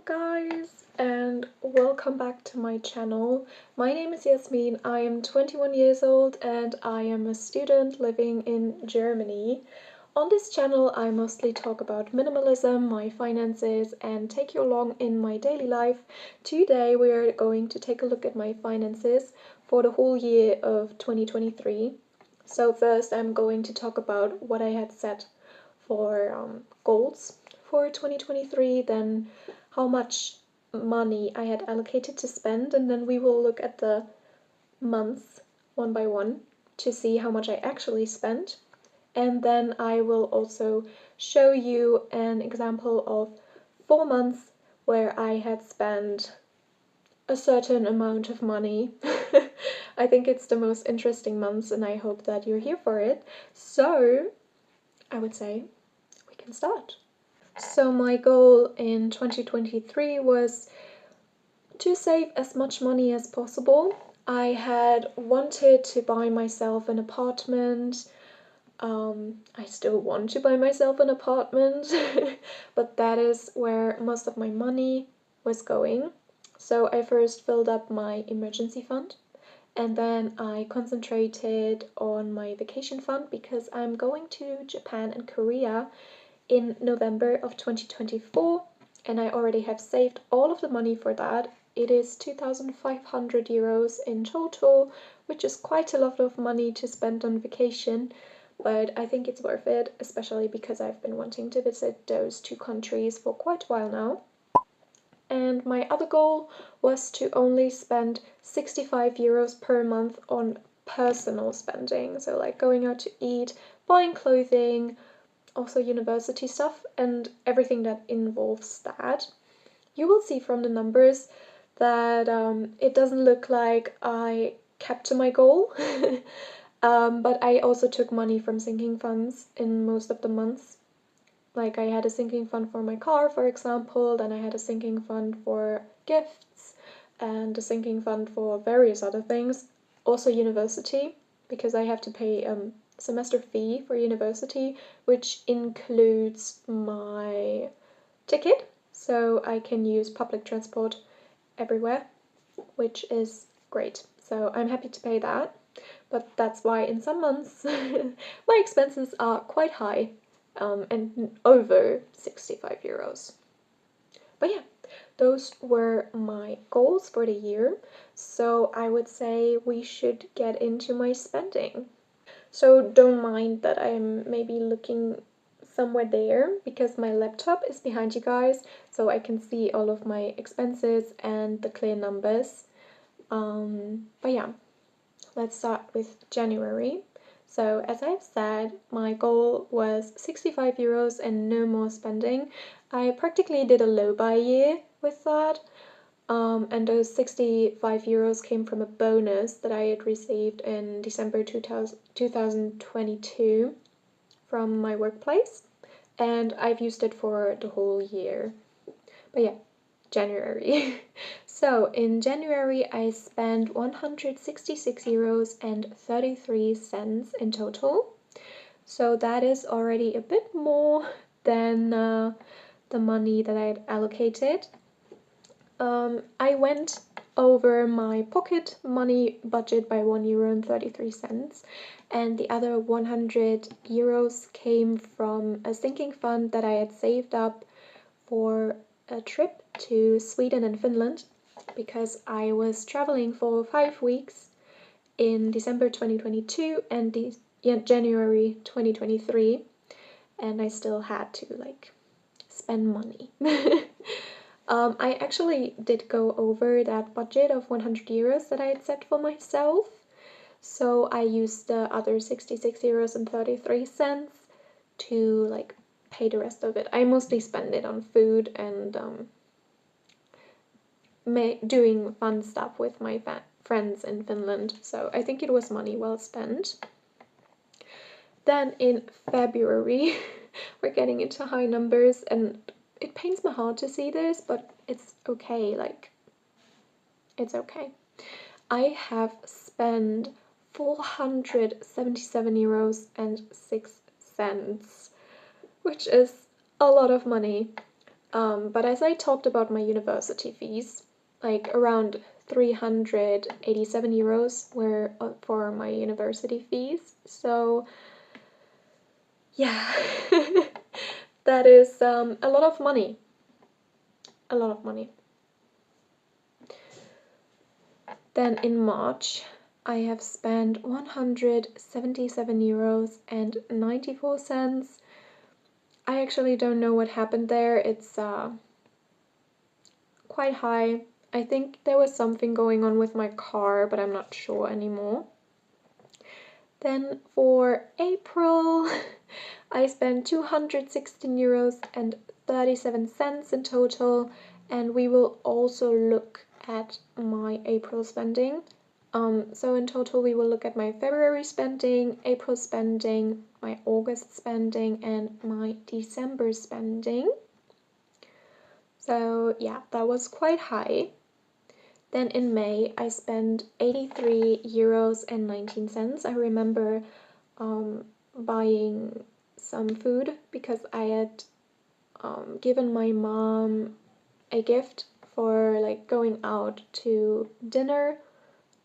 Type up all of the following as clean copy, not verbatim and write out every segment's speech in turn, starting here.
guys, and welcome back to my channel. My name is Yasmin, I am 21 years old and I am a student living in Germany. On this channel I mostly talk about minimalism, my finances, and take you along in my daily life. Today we are going to take a look at my finances for the whole year of 2023. So first I'm going to talk about what I had set for goals for 2023, then how much money I had allocated to spend, and then we will look at the months one by one to see how much I actually spent. And then I will also show you an example of 4 months where I had spent a certain amount of money. I think it's the most interesting months and I hope that you're here for it. So I would say we can start. So my goal in 2023 was to save as much money as possible. I had wanted to buy myself an apartment. I still want to buy myself an apartment, but that is where most of my money was going. So I first filled up my emergency fund, and then I concentrated on my vacation fund because I'm going to Japan and Korea in November of 2024, and I already have saved all of the money for that. It is 2,500 euros in total, which is quite a lot of money to spend on vacation, but I think it's worth it, especially because I've been wanting to visit those two countries for quite a while now. And my other goal was to only spend 65 euros per month on personal spending, so like going out to eat, buying clothing, also university stuff, and everything that involves that. You will see from the numbers that it doesn't look like I kept to my goal, but I also took money from sinking funds in most of the months. Like I had a sinking fund for my car, for example, then I had a sinking fund for gifts, and a sinking fund for various other things. Also university, because I have to pay semester fee for university, which includes my ticket, so I can use public transport everywhere, which is great. So I'm happy to pay that, but that's why in some months my expenses are quite high, and over 65 euros. But yeah, those were my goals for the year, so I would say we should get into my spending. So don't mind that I'm maybe looking somewhere there because my laptop is behind you guys, so I can see all of my expenses and the clear numbers. But yeah, let's start with January. So as I've said, my goal was 65 euros and no more spending. I practically did a low buy year with that. And those 65 euros came from a bonus that I had received in December 2022 from my workplace, and I've used it for the whole year. But yeah, January. So in January I spent 166 euros and 33 cents in total. So that is already a bit more than the money that I had allocated. I went over my pocket money budget by €1.33, and the other 100 euros came from a sinking fund that I had saved up for a trip to Sweden and Finland, because I was traveling for 5 weeks in December 2022 and January 2023, and I still had to like spend money. I actually did go over that budget of 100 euros that I had set for myself, so I used the other 66 euros and 33 cents to like pay the rest of it. I mostly spend it on food and doing fun stuff with my friends in Finland, so I think it was money well spent. Then in February, we're getting into high numbers, and it pains my heart to see this, but it's okay, like, it's okay. I have spent 477 euros and 6 cents, which is a lot of money. But as I talked about my university fees, like around 387 euros were for my university fees. So yeah, that is a lot of money. A lot of money. Then in March, I have spent 177 euros and 94 cents. I actually don't know what happened there. It's quite high. I think there was something going on with my car, but I'm not sure anymore. Then for April, I spent 216 euros and 37 cents in total, and we will also look at my April spending. So in total, we will look at my February spending, April spending, my August spending, and my December spending. So yeah, that was quite high. Then in May, I spent 83 euros and 19 cents. I remember buying some food because I had given my mom a gift for like going out to dinner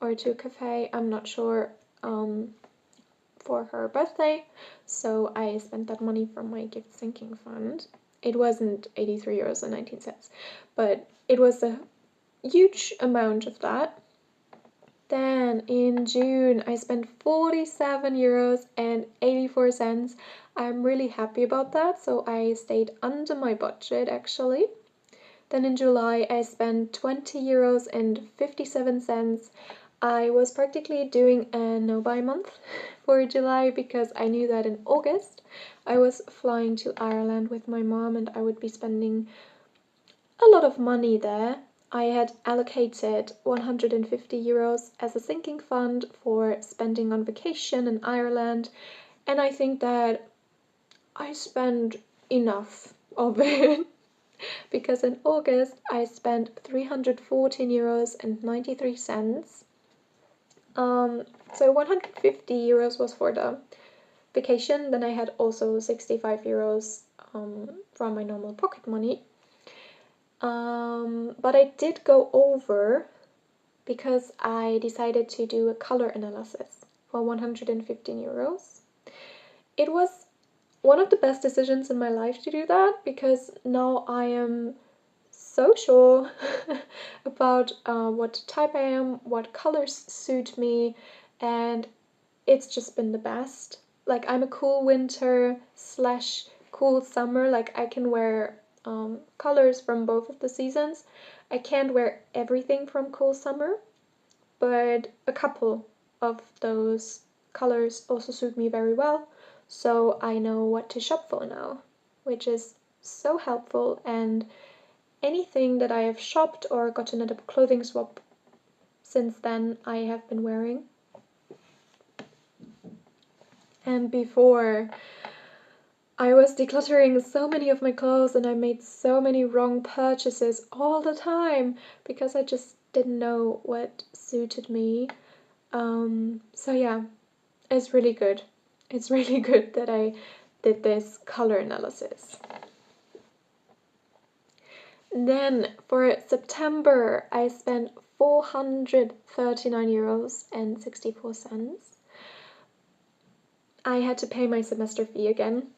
or to a cafe, I'm not sure, for her birthday. So I spent that money from my gift sinking fund. It wasn't 83 euros and 19 cents, but it was a huge amount of that. Then in June, I spent 47 euros and 84 cents. I'm really happy about that, so I stayed under my budget actually. Then in July, I spent 20 euros and 57 cents. I was practically doing a no-buy month for July because I knew that in August I was flying to Ireland with my mom and I would be spending a lot of money there. I had allocated 150 euros as a sinking fund for spending on vacation in Ireland, and I think that I spent enough of it. Because in August I spent 314 euros and 93 cents. So 150 euros was for the vacation. Then I had also 65 euros from my normal pocket money. But I did go over because I decided to do a color analysis for 115 euros. It was one of the best decisions in my life to do that because now I am so sure about what type I am, what colors suit me, and it's just been the best. Like I'm a cool winter slash cool summer, like I can wear colors from both of the seasons. I can't wear everything from cool summer, but a couple of those colors also suit me very well, so I know what to shop for now, which is so helpful. And anything that I have shopped or gotten at a clothing swap since then I have been wearing. And before, I was decluttering so many of my clothes and I made so many wrong purchases all the time because I just didn't know what suited me. So yeah, it's really good. It's really good that I did this color analysis. Then for September, I spent 439 euros and 64 cents. I had to pay my semester fee again,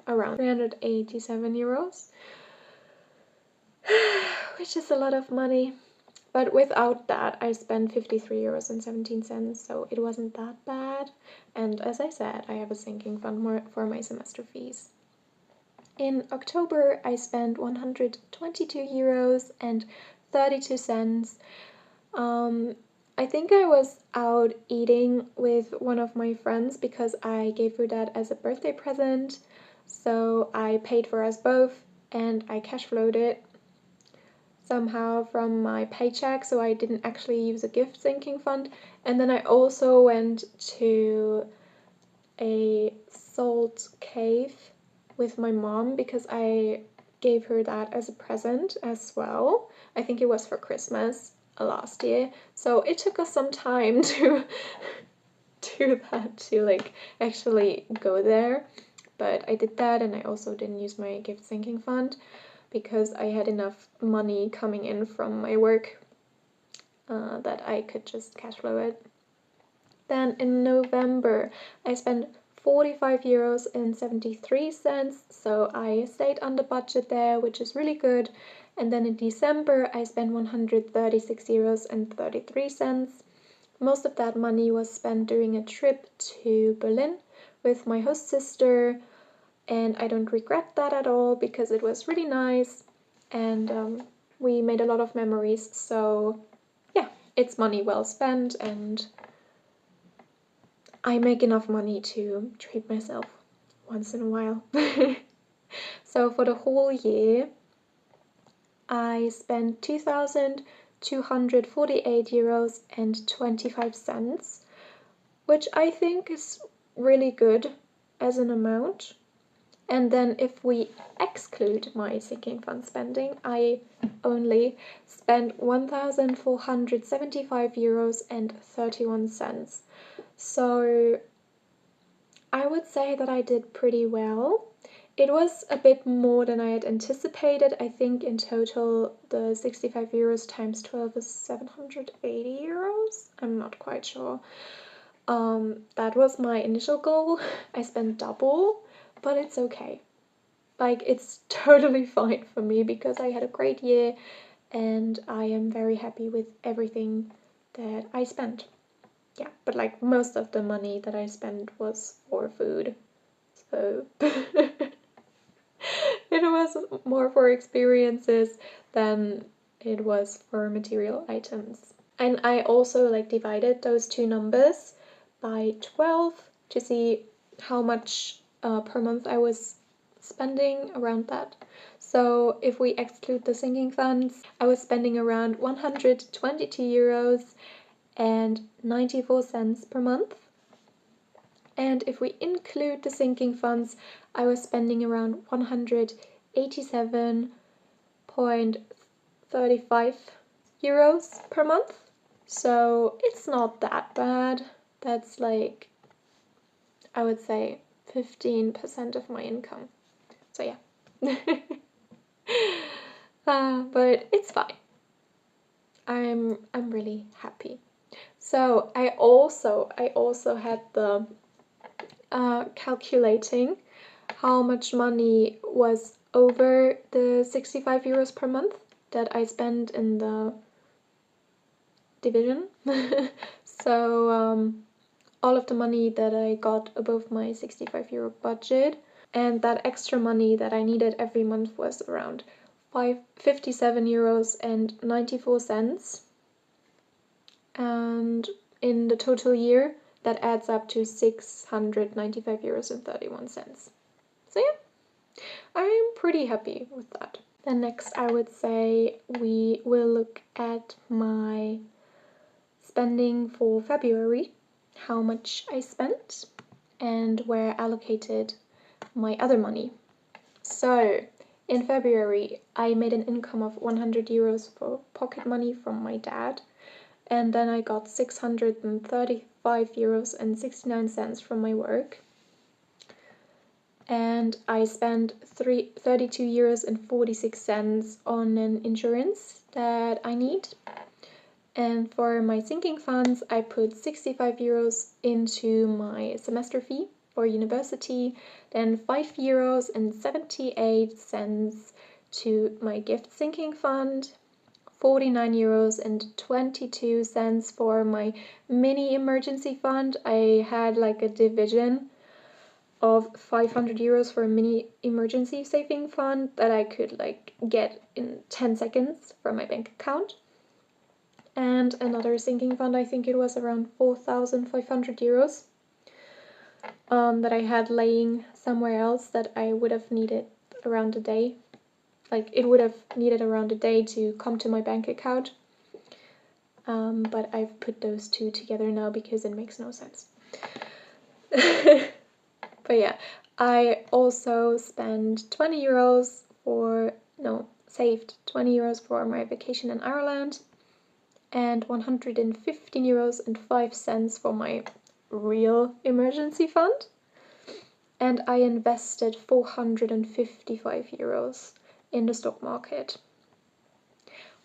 around 387 euros, which is a lot of money. But without that, I spent 53 euros and 17 cents, so it wasn't that bad. And as I said, I have a sinking fund for my semester fees. In October, I spent 122 euros and 32 cents. I think I was out eating with one of my friends because I gave her that as a birthday present. So I paid for us both and I cash flowed it somehow from my paycheck, so I didn't actually use a gift sinking fund. And then I also went to a salt cave with my mom because I gave her that as a present as well. I think it was for Christmas last year, so it took us some time to do that, to like actually go there, but I did that and I also didn't use my gift sinking fund. because I had enough money coming in from my work that I could just cash flow it. Then in November, I spent 45 euros and 73 cents, so I stayed under budget there, which is really good. And then in December, I spent 136 euros and 33 cents. Most of that money was spent during a trip to Berlin with my host sister, and I don't regret that at all because it was really nice and we made a lot of memories. So yeah, it's money well spent, and I make enough money to treat myself once in a while. So for the whole year, I spent 2,248 euros and 25 cents, which I think is really good as an amount. And then if we exclude my sinking fund spending, I only spent 1,475 euros and 31 cents. So I would say that I did pretty well. It was a bit more than I had anticipated. I think in total the 65 euros times 12 is 780 euros. I'm not quite sure. That was my initial goal. I spent double, but it's okay. Like, it's totally fine for me because I had a great year and I am very happy with everything that I spent. Yeah, but like most of the money that I spent was for food. So it was more for experiences than it was for material items. And I also like divided those two numbers by 12 to see how much per month I was spending around that. So if we exclude the sinking funds, I was spending around 122 euros and 94 cents per month. And if we include the sinking funds, I was spending around 187.35 euros per month. So it's not that bad. That's like, I would say 15% of my income. So yeah. But it's fine. I'm really happy. So I also had the calculating how much money was over the 65 euros per month that I spend in the division. So all of the money that I got above my 65 euro budget, and that extra money that I needed every month was around 57 euros and 94 cents. And in the total year, that adds up to 695 euros and 31 cents. So yeah, I'm pretty happy with that. Then next, I would say we will look at my spending for February, how much I spent, and where I allocated my other money. So in February, I made an income of 100 euros for pocket money from my dad, and then I got 635 euros and 69 cents from my work. And I spent 32 euros and 46 cents on an insurance that I need. And for my sinking funds, I put 65 euros into my semester fee for university, then 5 euros and 78 cents to my gift sinking fund, 49 euros and 22 cents for my mini emergency fund. I had like a division of 500 euros for a mini emergency saving fund that I could like get in 10 seconds from my bank account. And another sinking fund, I think it was around 4,500 euros that I had laying somewhere else that I would have needed around a day. Like, it would have needed around a day to come to my bank account. But I've put those two together now because it makes no sense. But yeah, I also saved 20 euros for my vacation in Ireland, and 115 euros and 5 cents for my real emergency fund. And I invested 455 euros in the stock market.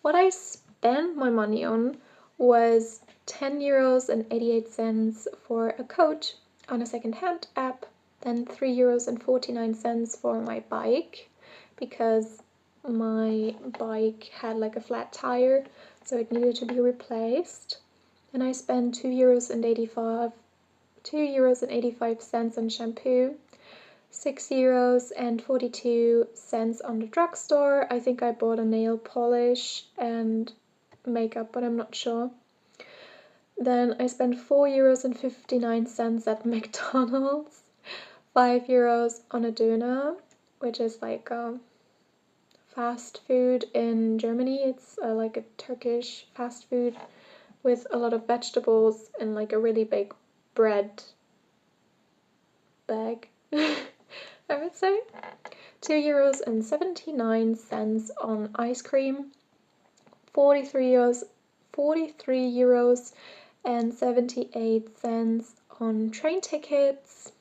What I spent my money on was €10.88 for a coat on a second-hand app, then €3.49 for my bike, because my bike had like a flat tire, so it needed to be replaced. And I spent €2.85 on shampoo, €6.42 on the drugstore. I think I bought a nail polish and makeup, but I'm not sure. Then I spent €4.59 at McDonald's, €5 on a döner, which is like fast food in Germany. It's like a Turkish fast food with a lot of vegetables and like a really big bread bag, I would say. €2.79 on ice cream, €43.78 on train tickets,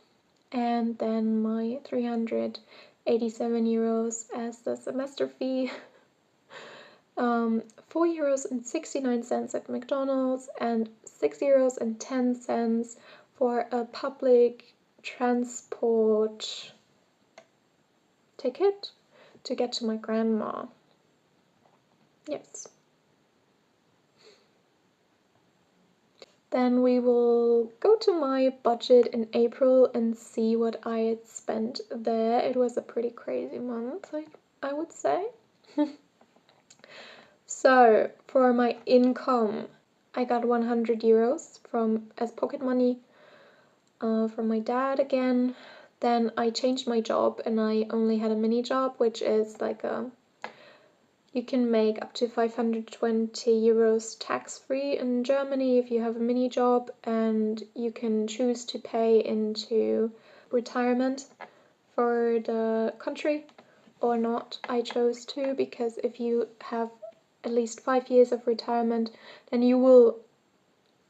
and then my €387 as the semester fee. €4.69 at McDonald's and €6.10 for a public transport ticket to get to my grandma. Yes. Then we will go to my budget in April and see what I had spent there. It was a pretty crazy month, I would say. So for my income, I got €100 as pocket money from my dad again. Then I changed my job and I only had a mini job, which is like you can make up to €520 tax-free in Germany if you have a mini job, and you can choose to pay into retirement for the country or not. I chose to, because if you have at least 5 years of retirement, then you will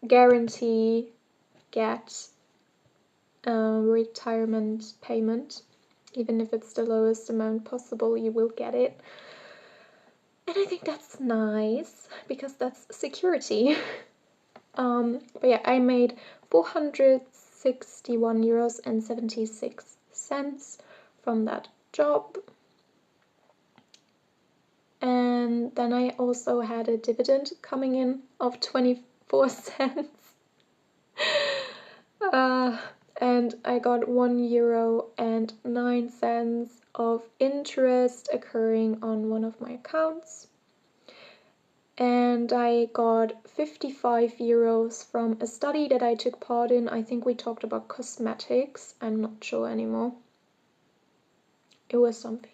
guarantee get retirement payment. Even if it's the lowest amount possible, you will get it. And I think that's nice, because that's security. But yeah, I made €461.76 from that job. And then I also had a dividend coming in of 24 cents. And I got €1.09 of interest occurring on one of my accounts. And I got €55 from a study that I took part in. I think we talked about cosmetics. I'm not sure anymore. It was something.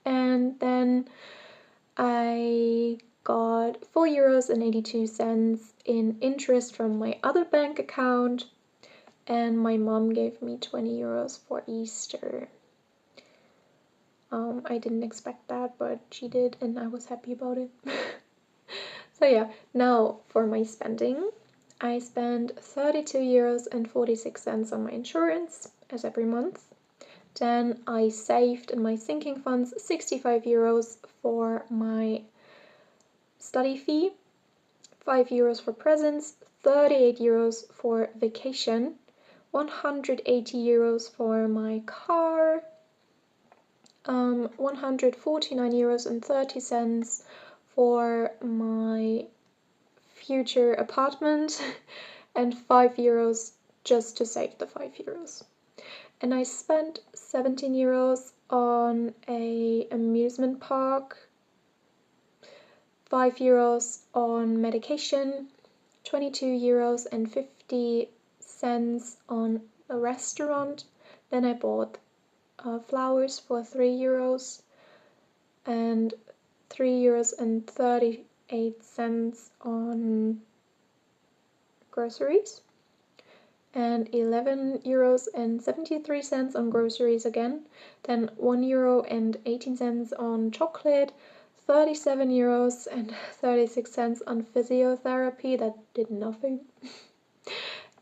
And then I got €4.82 in interest from my other bank account, and my mom gave me €20 for Easter. I didn't expect that, but she did, and I was happy about it. So yeah, now for my spending. I spent €32.46 on my insurance, as every month. Then I saved in my sinking funds €65 for my study fee, €5 for presents, €38 for vacation, €180 for my car, €149.30 for my future apartment, and €5 just to save the €5. And I spent €17 on an amusement park, €5 on medication, €22.50 on a restaurant. Then I bought flowers for €3 and €3.38 on groceries, and €11.73 on groceries again. Then €1.18 on chocolate, €37.36 on physiotherapy, that did nothing,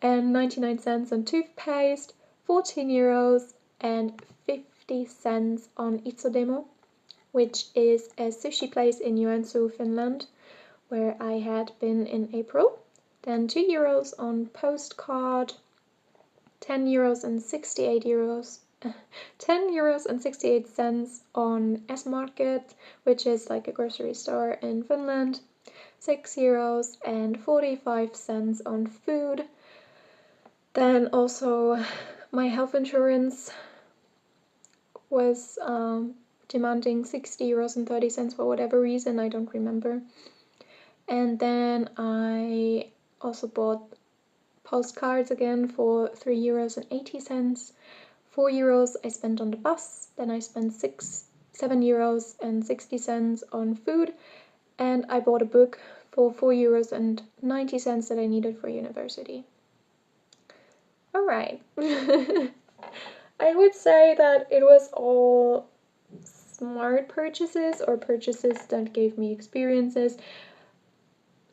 and 99 cents on toothpaste, €14.50 50 cents on Itsodemo, which is a sushi place in Joensuu, Finland, where I had been in April. Then €2 on Postcard, €10 and 68 euros, €10 and 68 cents on S-Market, which is like a grocery store in Finland, €6 and 45 cents on food. Then also my health insurance was demanding €60 and 30 cents for whatever reason, I don't remember. And then I also bought postcards again for €3 and 80 cents. €4 I spent on the bus, then I spent €7 and 60 cents on food, and I bought a book for €4 and 90 cents that I needed for university. Alright. I would say that it was all smart purchases or purchases that gave me experiences,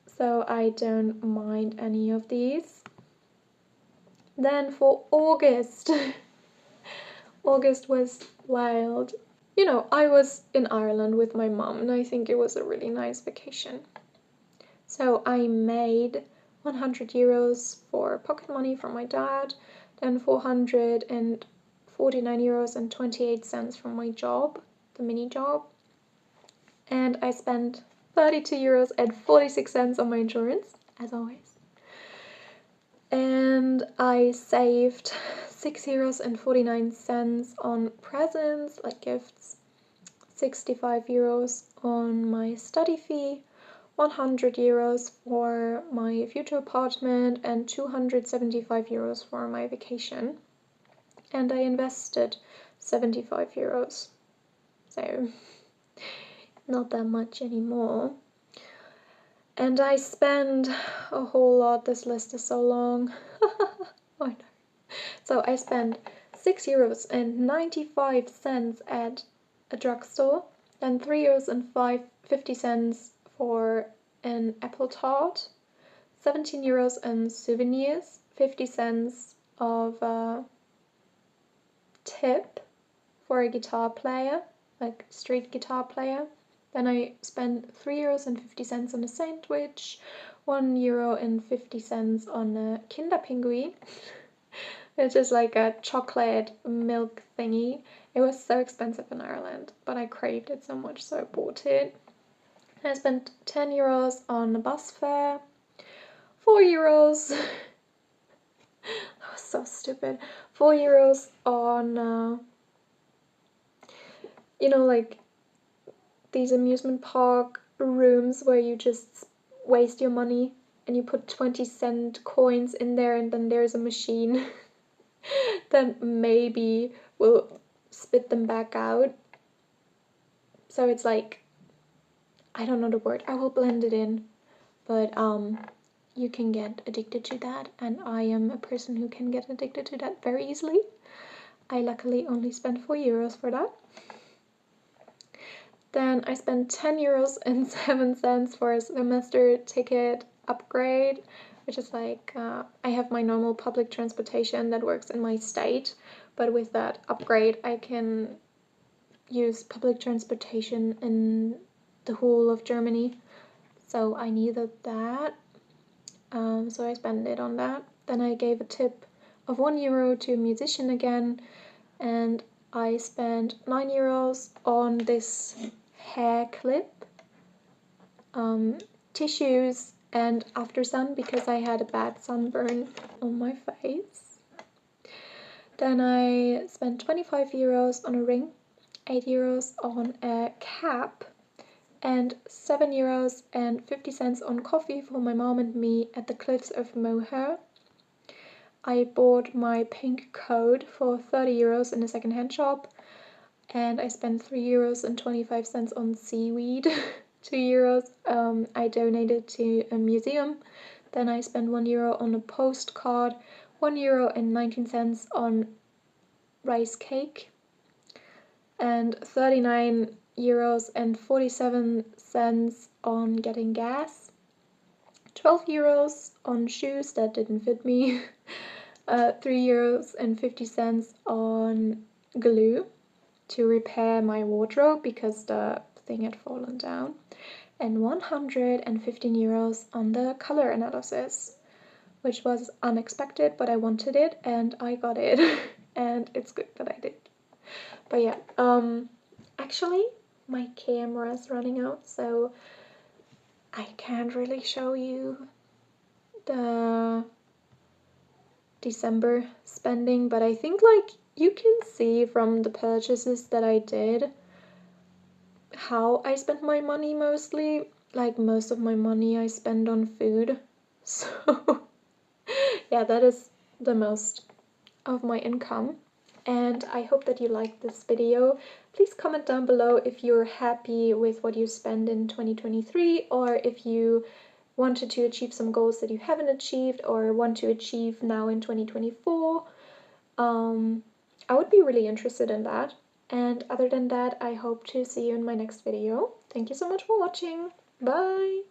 so I don't mind any of these. Then for August, August was wild. You know, I was in Ireland with my mom, and I think it was a really nice vacation. So I made €100 for pocket money from my dad, then €449 and 28 cents from my job, the mini job, and I spent €32 and 46 cents on my insurance, as always. And I saved €6 and 49 cents on presents, like gifts, €65 on my study fee, €100 for my future apartment, and €275 for my vacation. And I invested €75, so not that much anymore. And I spend a whole lot. This list is so long. I know. So I spent €6 and 95 cents at a drugstore, then €3 and 50 cents for an apple tart, €17 and souvenirs, 50 cents of a tip for a guitar player, like street guitar player. Then I spent €3 and 50 cents on a sandwich, €1 and 50 cents on a Kinderpinguin, which is like a chocolate milk thingy. It was so expensive in Ireland, but I craved it so much, so I bought it. I spent €10 on a bus fare, €4. That was so stupid. €4 on, you know, like these amusement park rooms where you just waste your money and you put 20-cent coins in there, and then there's a machine that maybe will spit them back out. So it's like, I don't know the word, I will blend it in, but you can get addicted to that, and I am a person who can get addicted to that very easily. I luckily only spent €4 for that. Then I spent €10 and 7 cents for a semester ticket upgrade, which is like, I have my normal public transportation that works in my state, but with that upgrade I can use public transportation in the whole of Germany, so I needed that. So I spent it on that. Then I gave a tip of €1 to a musician again, and I spent €9 on this hair clip, tissues, and after sun because I had a bad sunburn on my face. Then I spent €25 on a ring, €8 on a cap, and €7 and 50 cents on coffee for my mom and me at the Cliffs of Moher. I bought my pink coat for €30 in a second-hand shop, and I spent €3 and 25 cents on seaweed. €2 I donated to a museum. Then I spent €1 on a postcard, €1 and 19 cents on rice cake, and €39 and 47 cents on getting gas, €12 on shoes that didn't fit me, €3 and 50 cents on glue, to repair my wardrobe because the thing had fallen down, and 115 euros on the color analysis, which was unexpected, but I wanted it and I got it. And it's good that I did. But yeah, actually my camera is running out, so I can't really show you the December spending, but I think like you can see from the purchases that I did how I spent my money mostly. Like most of my money I spend on food. So yeah, that is the most of my income. And I hope that you liked this video. Please comment down below if you're happy with what you spend in 2023, or if you wanted to achieve some goals that you haven't achieved or want to achieve now in 2024. I would be really interested in that. And other than that, I hope to see you in my next video. Thank you so much for watching. Bye!